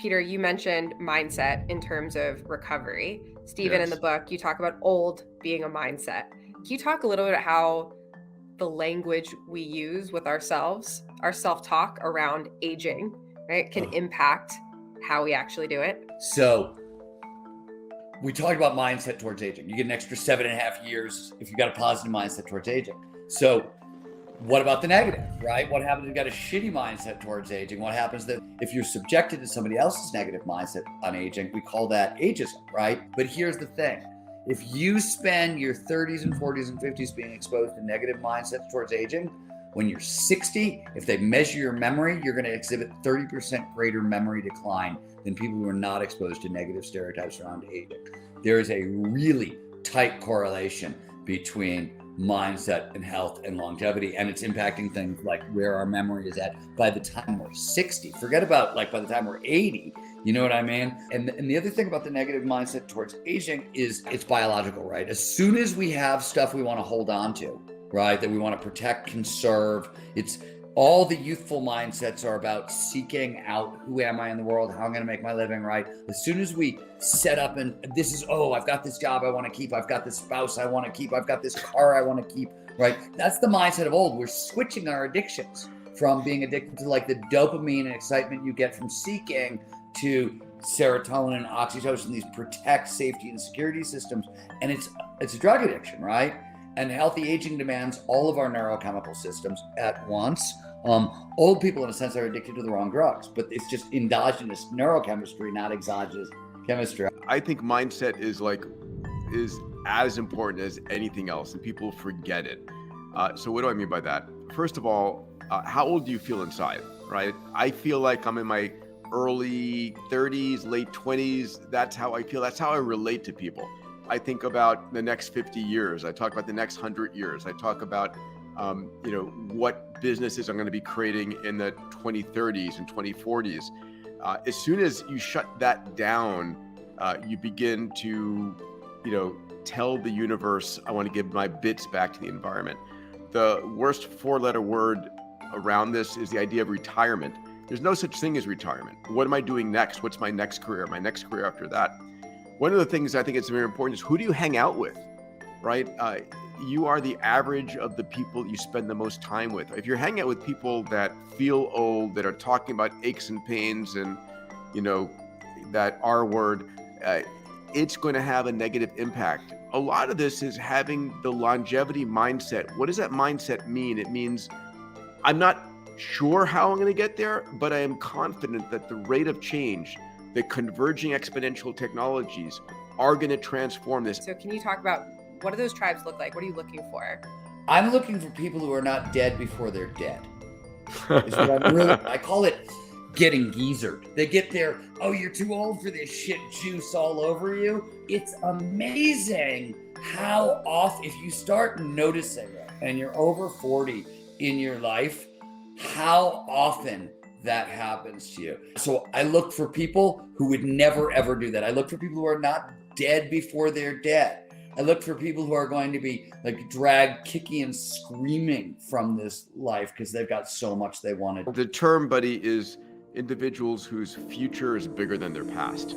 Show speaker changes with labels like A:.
A: Peter, you mentioned mindset in terms of recovery. Steven, in the book, you talk about old being a mindset. Can you talk a little bit about how the language we use with ourselves, our self-talk around aging, right, can impact how we actually do it?
B: So we talked about mindset towards aging. You get an extra 7.5 years if you've got a positive mindset towards aging. So what about the negative, right? What happens if you've got a shitty mindset towards aging? What happens if you're subjected to somebody else's negative mindset on aging? We call that ageism, right? But here's the thing. If you spend your 30s and 40s and 50s being exposed to negative mindsets towards aging, when you're 60, if they measure your memory, you're going to exhibit 30% greater memory decline than people who are not exposed to negative stereotypes around aging. There is a really tight correlation between mindset and health and longevity, and it's impacting things like where our memory is at by the time we're 60. Forget about like by the time we're 80. You know what I mean? And the other thing about the negative mindset towards aging is it's biological, right? As soon as we have stuff we want to hold on to, right, that we want to protect, conserve, it's all the youthful mindsets are about seeking out who am I in the world, how I'm going to make my living, right? As soon as we set up and this is, I've got this job I want to keep, I've got this spouse I want to keep, I've got this car I want to keep, right? That's the mindset of old. We're switching our addictions from being addicted to like the dopamine and excitement you get from seeking to serotonin and oxytocin, these protect, safety, and security systems. And it's a drug addiction, right? And healthy aging demands all of our neurochemical systems at once. Old people, in a sense, are addicted to the wrong drugs, but it's just endogenous neurochemistry, not exogenous chemistry.
C: I think mindset is as important as anything else, and people forget it. So what do I mean by that? First of all, how old do you feel inside, right? I feel like I'm in my early 30s, late 20s. That's how I feel. That's how I relate to people. I think about the next 50 years. I talk about the next 100 years. I talk about, what businesses I'm going to be creating in the 2030s and 2040s. As soon as you shut that down, you begin to, tell the universe, I want to give my bits back to the environment. The worst 4-letter word around this is the idea of retirement. There's no such thing as retirement. What am I doing next? What's my next career? My next career after that? One of the things I think is very important is who do you hang out with, right? You are the average of the people you spend the most time with. If you're hanging out with people that feel old, that are talking about aches and pains and, that R word, it's going to have a negative impact. A lot of this is having the longevity mindset. What does that mindset mean? It means I'm not sure how I'm going to get there, but I am confident that the rate of change, the converging exponential technologies are going to transform this.
A: So can you talk about what do those tribes look like? What are you looking for?
B: I'm looking for people who are not dead before they're dead. I call it getting geezered. They get there, you're too old for this shit, juice all over you. It's amazing how often, if you start noticing it and you're over 40 in your life, how often that happens to you. So I look for people who would never, ever do that. I look for people who are not dead before they're dead. I look for people who are going to be like dragged kicking and screaming from this life because they've got so much they wanted.
C: The term, buddy, is individuals whose future is bigger than their past.